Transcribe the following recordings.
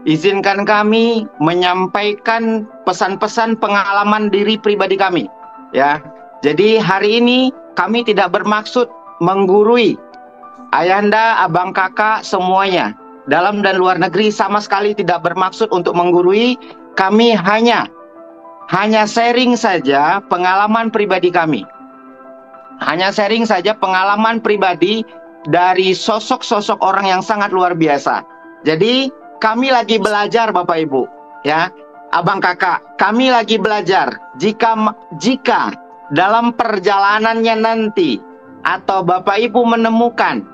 Izinkan kami menyampaikan pesan-pesan pengalaman diri pribadi kami. Ya, jadi hari ini kami tidak bermaksud menggurui ayahanda, abang, kakak, semuanya. Dalam dan luar negeri sama sekali tidak bermaksud untuk menggurui. Kami hanya sharing saja pengalaman pribadi kami. Hanya sharing saja pengalaman pribadi dari sosok-sosok orang yang sangat luar biasa. Jadi kami lagi belajar Bapak Ibu, ya, abang kakak, kami lagi belajar. Jika dalam perjalanannya nanti atau Bapak Ibu menemukan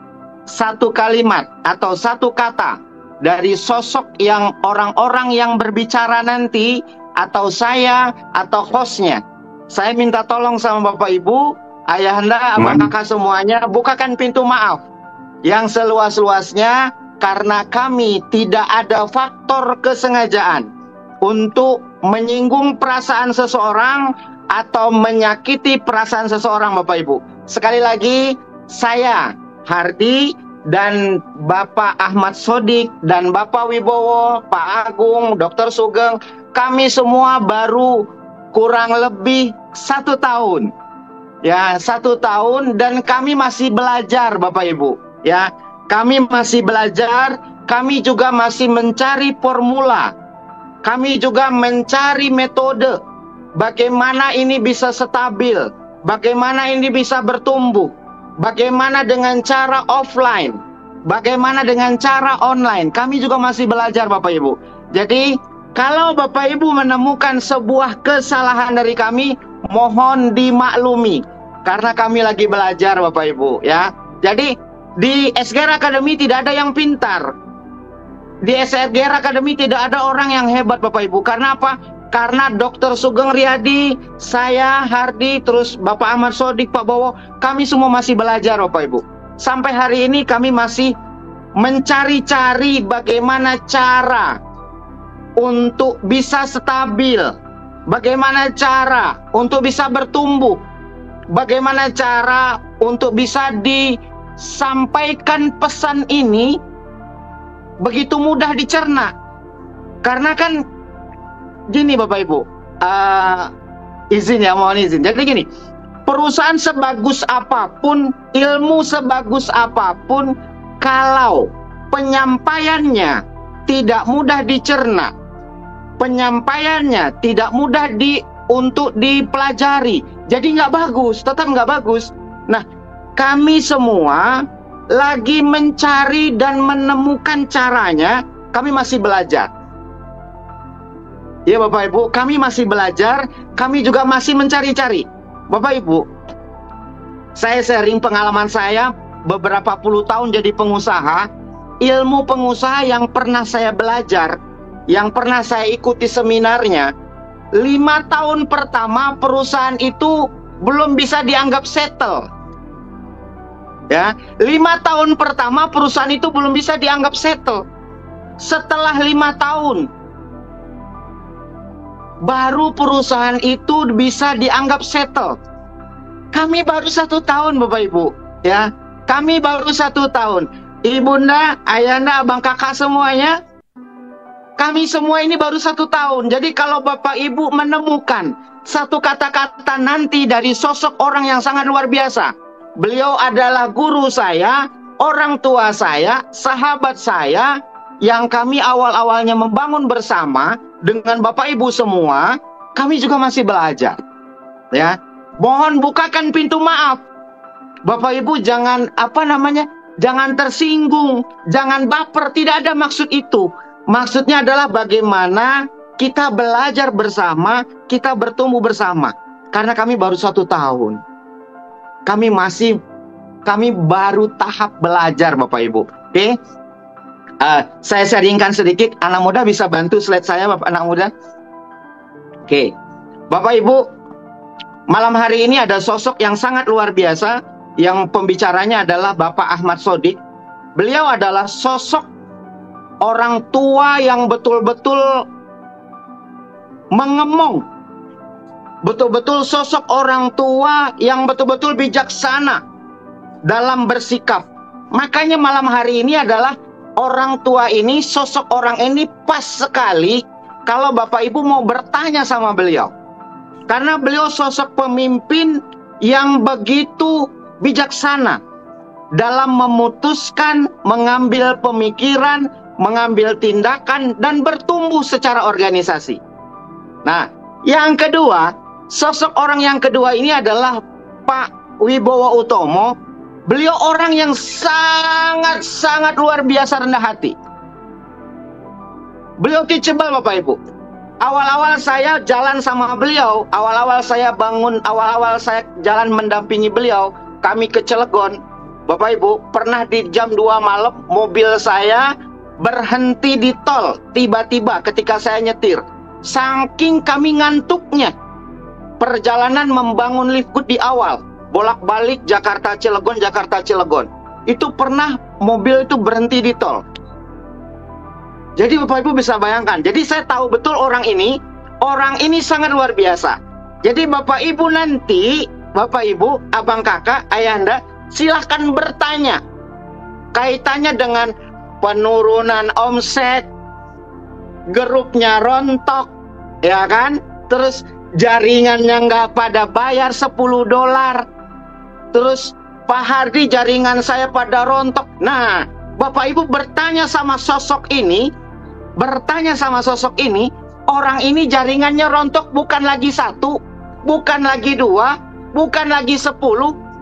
satu kalimat atau satu kata dari sosok yang orang-orang yang berbicara nanti, atau saya atau hostnya, saya minta tolong sama Bapak Ibu, ayahanda, abang kakak semuanya, bukakan pintu maaf yang seluas-luasnya, karena kami tidak ada faktor kesengajaan untuk menyinggung perasaan seseorang atau menyakiti perasaan seseorang Bapak Ibu. Sekali lagi, saya Hardi dan Bapak Ahmad Sodik dan Bapak Wibowo, Pak Agung, Dr. Sugeng, kami semua baru kurang lebih 1 tahun. Ya, 1 tahun, dan kami masih belajar Bapak Ibu. Ya, kami masih belajar, kami juga masih mencari formula. Kami juga mencari metode bagaimana ini bisa stabil, bagaimana ini bisa bertumbuh, bagaimana dengan cara offline, bagaimana dengan cara online. Kami juga masih belajar Bapak Ibu. Jadi kalau Bapak Ibu menemukan sebuah kesalahan dari kami, mohon dimaklumi, karena kami lagi belajar Bapak Ibu, ya. Jadi di SGR Academy tidak ada yang pintar. Di SGR Academy tidak ada orang yang hebat Bapak Ibu. Karena apa? Karena Dr. Sugeng Riyadi, saya, Hardi, terus Bapak Ahmad Sodik, Pak Bowo, kami semua masih belajar Bapak Ibu. Sampai hari ini kami masih mencari-cari bagaimana cara untuk bisa stabil, bagaimana cara untuk bisa bertumbuh, bagaimana cara untuk bisa disampaikan pesan ini begitu mudah dicerna. Karena kan gini Bapak Ibu, izin ya, mohon izin. Jadi gini, perusahaan sebagus apapun, ilmu sebagus apapun, kalau penyampaiannya tidak mudah dicerna, penyampaiannya tidak mudah untuk dipelajari, jadi nggak bagus, tetap nggak bagus. Nah, kami semua lagi mencari dan menemukan caranya. Kami masih belajar. Ya Bapak Ibu, kami masih belajar, kami juga masih mencari-cari. Bapak Ibu, saya sharing pengalaman saya beberapa puluh tahun jadi pengusaha, ilmu pengusaha yang pernah saya belajar, yang pernah saya ikuti seminarnya. 5 tahun pertama perusahaan itu belum bisa dianggap settle. Ya, 5 tahun pertama perusahaan itu belum bisa dianggap settle. Setelah 5 tahun, baru perusahaan itu bisa dianggap settle. Kami baru 1 tahun Bapak Ibu, ya. Kami baru 1 tahun. Ibunda, ayahanda, abang kakak semuanya, kami semua ini baru 1 tahun. Jadi kalau Bapak Ibu menemukan satu kata-kata nanti dari sosok orang yang sangat luar biasa, beliau adalah guru saya, orang tua saya, sahabat saya, yang kami awal-awalnya membangun bersama dengan Bapak Ibu semua. Kami juga masih belajar, ya. Mohon bukakan pintu maaf. Bapak Ibu jangan jangan tersinggung, jangan baper, tidak ada maksud itu. Maksudnya adalah bagaimana kita belajar bersama, kita bertumbuh bersama. Karena kami baru 1 tahun. Kami baru tahap belajar Bapak Ibu. Oke? Saya sharingkan sedikit. Anak muda bisa bantu slide saya, Bapak anak muda. Oke. Bapak Ibu, malam hari ini ada sosok yang sangat luar biasa, yang pembicaranya adalah Bapak Ahmad Sodik. Beliau adalah sosok orang tua yang betul-betul mengemong. Betul-betul sosok orang tua yang betul-betul bijaksana dalam bersikap. Makanya malam hari ini adalah orang tua ini, sosok orang ini pas sekali kalau Bapak Ibu mau bertanya sama beliau. Karena beliau sosok pemimpin yang begitu bijaksana dalam memutuskan, mengambil pemikiran, mengambil tindakan, dan bertumbuh secara organisasi. Nah, yang kedua, sosok orang yang kedua ini adalah Pak Wibowo Utomo. Beliau orang yang sangat luar biasa rendah hati. Beliau teachable, Bapak Ibu. Awal-awal saya jalan sama beliau, awal-awal saya jalan mendampingi beliau, kami ke Cilegon. Bapak Ibu, pernah di jam 2 malam mobil saya berhenti di tol tiba-tiba ketika saya nyetir. Saking kami ngantuknya. Perjalanan membangun lift good di awal, bolak-balik Jakarta Cilegon. Itu pernah mobil itu berhenti di tol. Jadi Bapak Ibu bisa bayangkan. Jadi saya tahu betul orang ini sangat luar biasa. Jadi Bapak Ibu nanti, Bapak Ibu, abang kakak, ayahanda, silahkan bertanya. Kaitannya dengan penurunan omset, grupnya rontok, ya kan? Terus jaringannya nggak pada bayar $10. Terus Pak Hardi jaringan saya pada rontok. Nah, Bapak Ibu bertanya sama sosok ini, orang ini jaringannya rontok bukan lagi 1, bukan lagi 2, bukan lagi 10,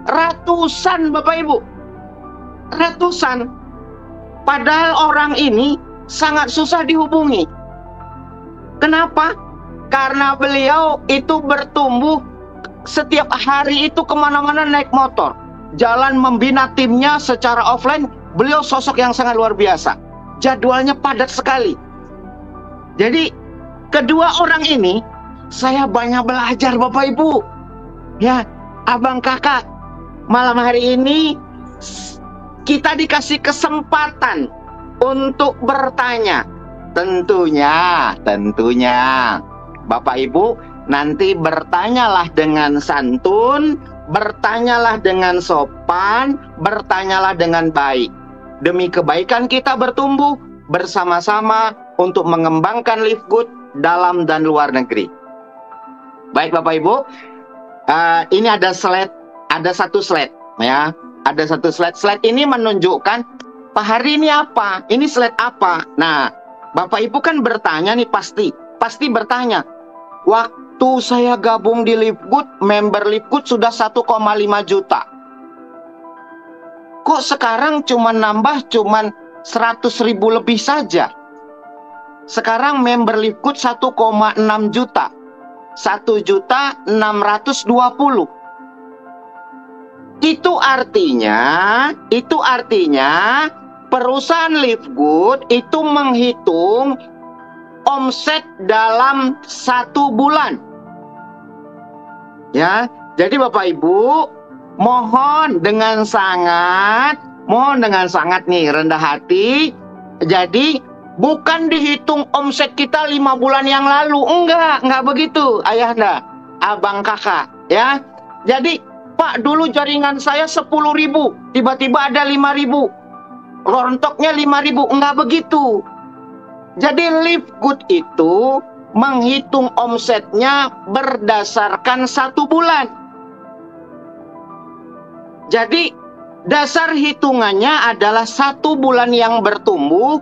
ratusan Bapak Ibu. Ratusan. Padahal orang ini sangat susah dihubungi. Kenapa? Karena beliau itu bertumbuh setiap hari itu kemana-mana naik motor. Jalan membina timnya secara offline. Beliau sosok yang sangat luar biasa. Jadwalnya padat sekali. Jadi kedua orang ini saya banyak belajar Bapak Ibu. Ya, abang kakak, malam hari ini kita dikasih kesempatan untuk bertanya. Tentunya Bapak Ibu nanti bertanyalah dengan santun, bertanyalah dengan sopan, bertanyalah dengan baik. Demi kebaikan kita bertumbuh bersama-sama untuk mengembangkan Live Good dalam dan luar negeri. Baik Bapak Ibu, ini ada satu slide ya. Ada satu slide. Slide ini menunjukkan Pak Hari ini apa? Ini slide apa? Nah, Bapak Ibu kan bertanya nih, pasti bertanya. Waktu saya gabung di Live Good, member Live Good sudah 1,5 juta. Kok sekarang nambah 100.000 lebih saja? Sekarang member Live Good 1,6 juta. 1.620.000. Itu artinya perusahaan Live Good itu menghitung omset dalam 1 bulan. Ya, jadi Bapak Ibu mohon dengan sangat nih rendah hati. Jadi bukan dihitung omset kita 5 bulan yang lalu. Enggak begitu ayahanda, abang kakak ya. Jadi Pak, dulu jaringan saya 10.000, tiba-tiba ada 5.000. Rontoknya 5.000, enggak begitu. Jadi Live Good itu menghitung omsetnya berdasarkan 1 bulan. Jadi dasar hitungannya adalah 1 bulan yang bertumbuh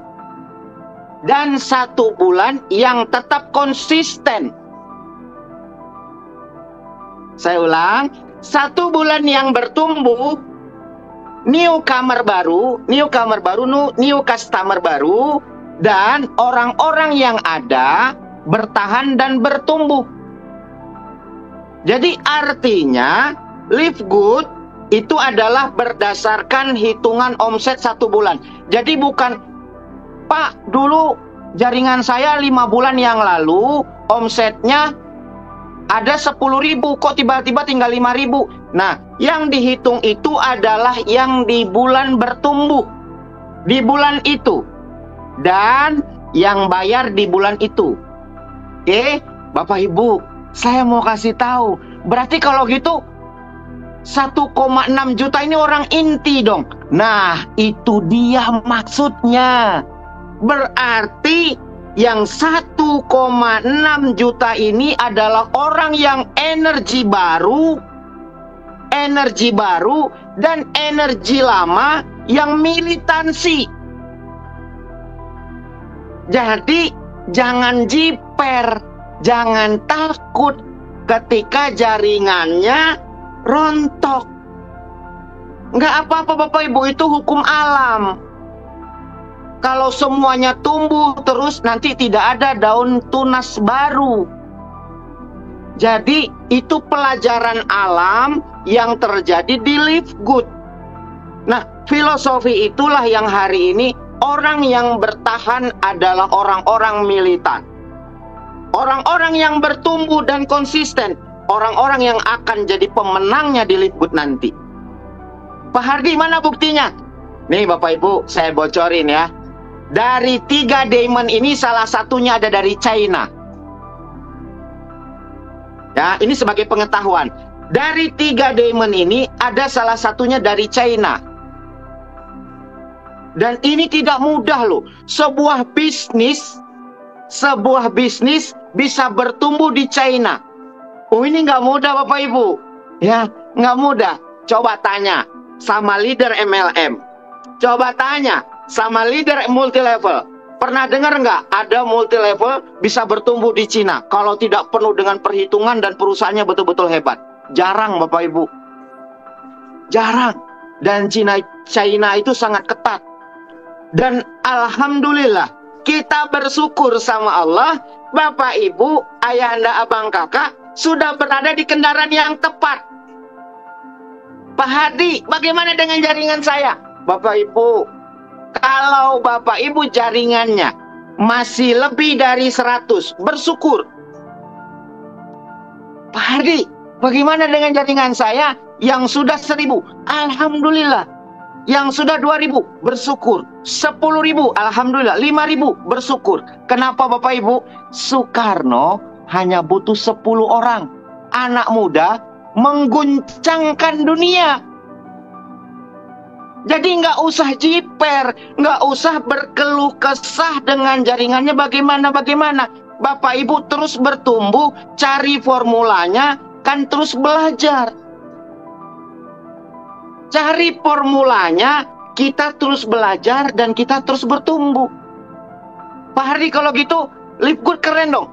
dan 1 bulan yang tetap konsisten. Saya ulang, 1 bulan yang bertumbuh, new customer baru, dan orang-orang yang ada bertahan dan bertumbuh. Jadi artinya Live Good itu adalah berdasarkan hitungan omset 1 bulan. Jadi bukan, Pak, dulu jaringan saya 5 bulan yang lalu omsetnya ada 10.000, kok tiba-tiba tinggal 5.000. Nah, yang dihitung itu adalah yang di bulan bertumbuh, di bulan itu, dan yang bayar di bulan itu. Oke, Bapak Ibu, saya mau kasih tahu. Berarti kalau gitu, 1,6 juta ini orang inti dong. Nah, itu dia maksudnya. Berarti yang 1,6 juta ini adalah orang yang energi baru, dan energi lama yang militansi. Jadi, jangan jiper, jangan takut ketika jaringannya rontok. Nggak apa-apa Bapak Ibu, itu hukum alam. Kalau semuanya tumbuh terus, nanti tidak ada daun tunas baru. Jadi itu pelajaran alam yang terjadi di Live Good. Nah, filosofi itulah yang hari ini orang yang bertahan adalah orang-orang militan. Orang-orang yang bertumbuh dan konsisten. Orang-orang yang akan jadi pemenangnya di Live Good nanti. Pak Hardi, mana buktinya? Nih Bapak Ibu, saya bocorin ya. Dari 3 diamond ini salah satunya ada dari China. Ya, ini sebagai pengetahuan. Dari 3 diamond ini ada salah satunya dari China. Dan ini tidak mudah loh. Sebuah bisnis bisa bertumbuh di China. Oh, ini nggak mudah Bapak Ibu. Ya, nggak mudah. Coba tanya sama leader MLM. Coba tanya sama leader multi level. Pernah dengar nggak ada multi level bisa bertumbuh di Cina kalau tidak penuh dengan perhitungan dan perusahaannya betul-betul hebat? Jarang Bapak Ibu. Jarang. Dan China itu sangat ketat. Dan alhamdulillah kita bersyukur sama Allah, Bapak Ibu, ayahanda, abang, kakak sudah berada di kendaraan yang tepat. Pak Hadi, bagaimana dengan jaringan saya? Bapak Ibu, kalau Bapak Ibu jaringannya masih lebih dari 100, bersyukur. Pak Hadi, bagaimana dengan jaringan saya yang sudah 1000? Alhamdulillah. Yang sudah 2000, bersyukur. 10.000, alhamdulillah. 5.000, bersyukur. Kenapa Bapak Ibu? Soekarno hanya butuh 10 orang. Anak muda mengguncangkan dunia. Jadi nggak usah jiper, nggak usah berkeluh kesah dengan jaringannya bagaimana. Bapak Ibu terus bertumbuh, cari formulanya, kan terus belajar. Cari formulanya, kita terus belajar dan kita terus bertumbuh. Pak Hardi, kalau gitu Live Good keren dong.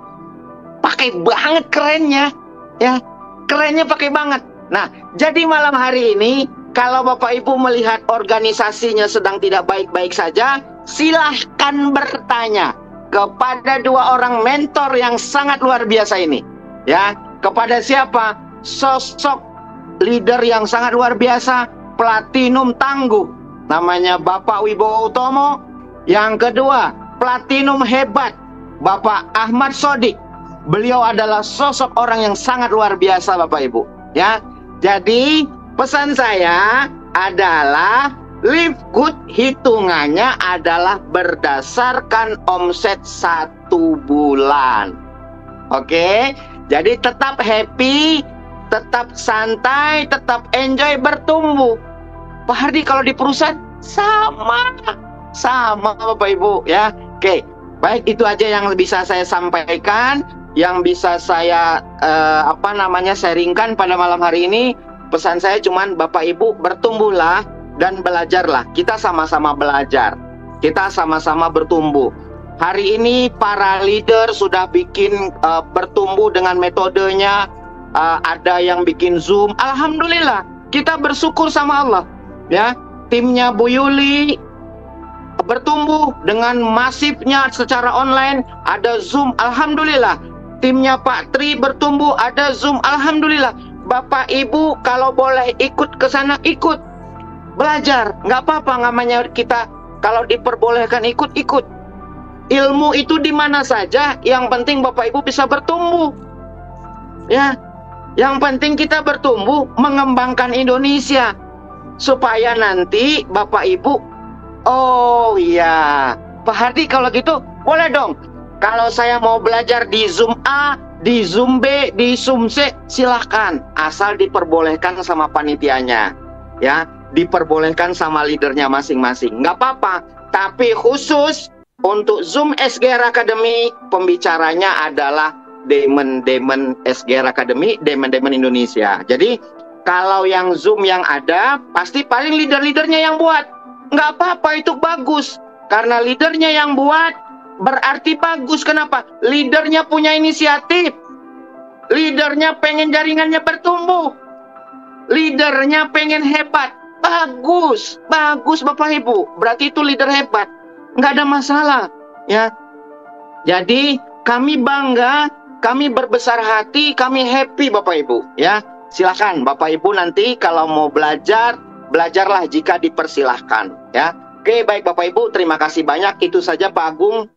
Pakai banget kerennya, ya. Kerennya pakai banget. Nah, jadi malam hari ini kalau Bapak Ibu melihat organisasinya sedang tidak baik-baik saja, silahkan bertanya kepada 2 orang mentor yang sangat luar biasa ini. Ya, kepada siapa? Sosok leader yang sangat luar biasa, platinum tangguh, namanya Bapak Wibowo Utomo. Yang kedua, platinum hebat, Bapak Ahmad Sodik. Beliau adalah sosok orang yang sangat luar biasa Bapak Ibu. Ya, jadi pesan saya adalah Live Good hitungannya adalah berdasarkan omset 1 bulan. Oke, jadi tetap happy, tetap santai, tetap enjoy, bertumbuh. Pak Hardi, kalau di perusahaan sama Bapak Ibu ya. Oke, baik, itu aja yang bisa saya sampaikan, yang bisa saya sharingkan pada malam hari ini. Pesan saya cuman Bapak Ibu bertumbuhlah dan belajarlah. Kita sama-sama belajar, kita sama-sama bertumbuh. Hari ini para leader sudah bikin bertumbuh dengan metodenya. Ada yang bikin Zoom. Alhamdulillah, kita bersyukur sama Allah. Ya, timnya Bu Yuli bertumbuh dengan masifnya secara online. Ada Zoom, alhamdulillah. Timnya Pak Tri bertumbuh, ada Zoom, alhamdulillah. Bapak Ibu kalau boleh ikut ke sana, ikut belajar, nggak apa-apa. Namanya kita kalau diperbolehkan ikut. Ilmu itu di mana saja, yang penting Bapak Ibu bisa bertumbuh. Ya, yang penting kita bertumbuh, mengembangkan Indonesia supaya nanti Bapak Ibu, oh iya, Pak Hardi, kalau gitu boleh dong. Kalau saya mau belajar di Zoom A, di Zoom B, di Zoom C, silahkan, asal diperbolehkan sama panitianya, ya, diperbolehkan sama leadernya masing-masing, nggak apa-apa. Tapi khusus untuk Zoom SGR Academy, pembicaranya adalah Demon SGR Academy, Demon Indonesia. Jadi kalau yang Zoom yang ada, pasti paling leader-leadernya yang buat. Nggak apa-apa, itu bagus. Karena leadernya yang buat, berarti bagus. Kenapa? Leadernya punya inisiatif. Leadernya pengen jaringannya bertumbuh. Leadernya pengen hebat. Bagus, bagus Bapak Ibu. Berarti itu leader hebat. Nggak ada masalah. Ya. Jadi kami bangga, kami berbesar hati, kami happy Bapak Ibu. Ya. Silakan Bapak Ibu nanti kalau mau belajar, belajarlah jika dipersilahkan. Ya. Oke, baik Bapak Ibu, terima kasih banyak. Itu saja Pak Agung.